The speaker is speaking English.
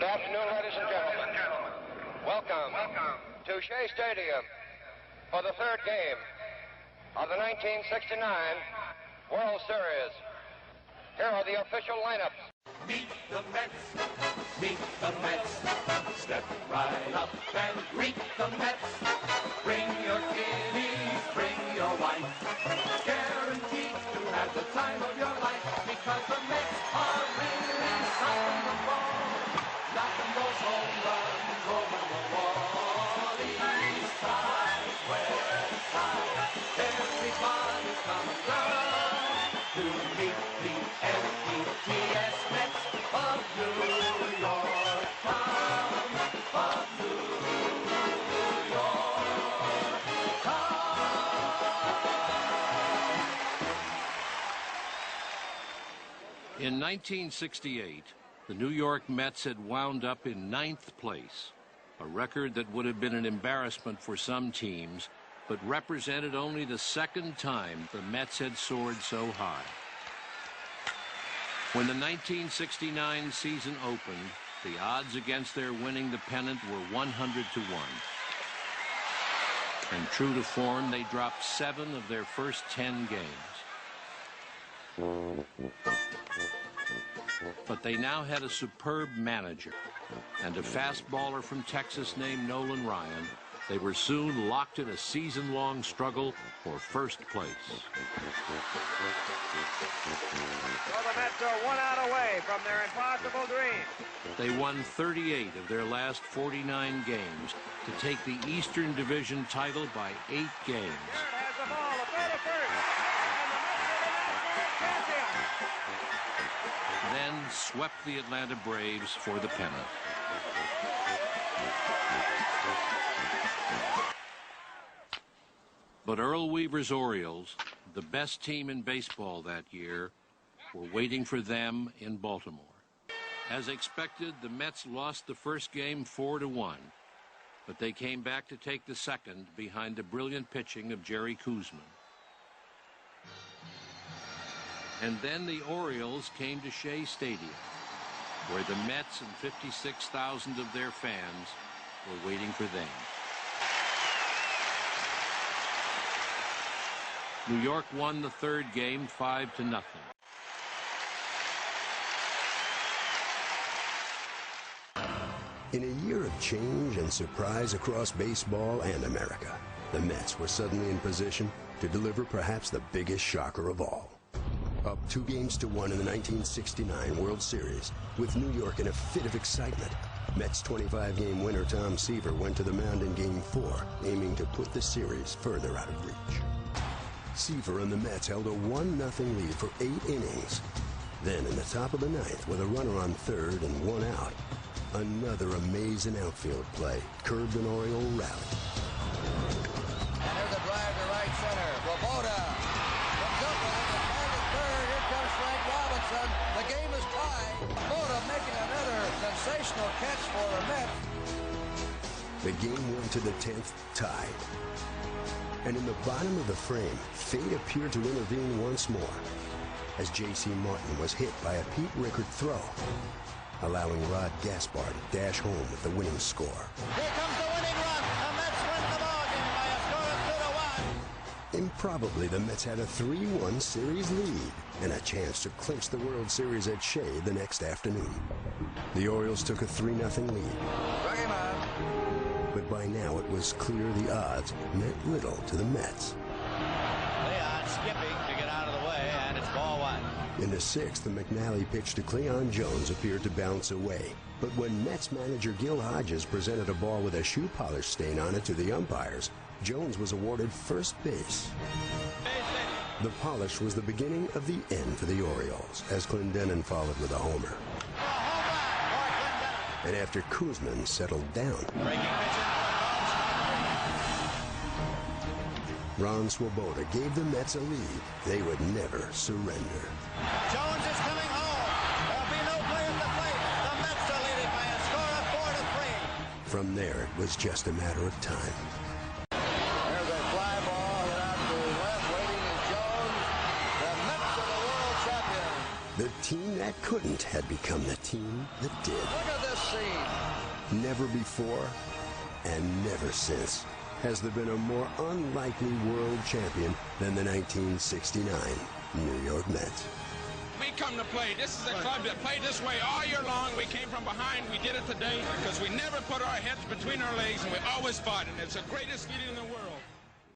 Good afternoon, ladies and gentlemen. Welcome to Shea Stadium for the third game of the 1969 World Series. Here are the official lineups. Meet the Mets, meet the Mets. Step right up and greet the Mets. Bring your kiddies, bring your wife. Guaranteed to have the time of your life, because the Mets are really stopping the ball. Knocking those home runs over the wall. East side, west side, everybody's coming down to meet the M-E-T-S Mets of New York, town of New York, town. In 1968, the New York Mets had wound up in 9th place, a record that would have been an embarrassment for some teams, but represented only the second time the Mets had soared so high. When the 1969 season opened, the odds against their winning the pennant were 100 to 1. And true to form, they dropped 7 of their first 10 games. But they now had a superb manager and a fastballer from Texas named Nolan Ryan. They were soon locked in a season-long struggle for first place. Well, the Mets are 1 out away from their impossible dream. They won 38 of their last 49 games to take the Eastern Division title by 8 games. Garrett has the ball, a throw to first, and the Mets are the national champions. Then swept the Atlanta Braves for the pennant. But Earl Weaver's Orioles, the best team in baseball that year, were waiting for them in Baltimore. As expected, the Mets lost the first game 4-1, but they came back to take the second behind the brilliant pitching of Jerry Koosman. And then the Orioles came to Shea Stadium, where the Mets and 56,000 of their fans were waiting for them. New York won the third game 5-0. In a year of change and surprise across baseball and America, the Mets were suddenly in position to deliver perhaps the biggest shocker of all. Up 2-1 in the 1969 World Series, with New York in a fit of excitement, Mets 25-game winner Tom Seaver went to the mound in Game 4, aiming to put the series further out of reach. Seaver and the Mets held a 1-0 lead for 8 innings. Then in the top of the 9th, with a runner on third and 1 out, another amazing outfield play curbed an Oriole rally. And there's a drive to right center. Robota comes up with it and target third. Here comes Frank Robinson. The game is tied. Robota making another sensational catch for the Mets. The game went to the 10th tied. And in the bottom of the frame, fate appeared to intervene once more, as J.C. Martin was hit by a Pete Rickard throw, allowing Rod Gaspar to dash home with the winning score. Here comes the winning run. The Mets win the ballgame by a score of 2-1. Improbably, the Mets had a 3-1 series lead and a chance to clinch the World Series at Shea the next afternoon. The Orioles took a 3-0 lead. Bring him on. But by now it was clear the odds meant little to the Mets. Leon skipping to get out of the way, and it's ball 1. In the 6th, the McNally pitch to Cleon Jones appeared to bounce away. But when Mets manager Gil Hodges presented a ball with a shoe polish stain on it to the umpires, Jones was awarded first base. The polish was the beginning of the end for the Orioles, as Clendenon followed with a homer. And after Koosman settled down, Ron Swoboda gave the Mets a lead they would never surrender. Jones is coming home. There'll be no play at the plate. The Mets are leading by a score of 4-3. From there, it was just a matter of time. There's a fly ball hit out to left. Waiting is Jones. The Mets are the world champions. The team that couldn't had become the team that did. Look at this scene. Never before and never since has there been a more unlikely world champion than the 1969 New York Mets. We come to play. This is a club that played this way all year long. We came from behind. We did it today because we never put our heads between our legs, and we always fought, and it's the greatest feeling in the world.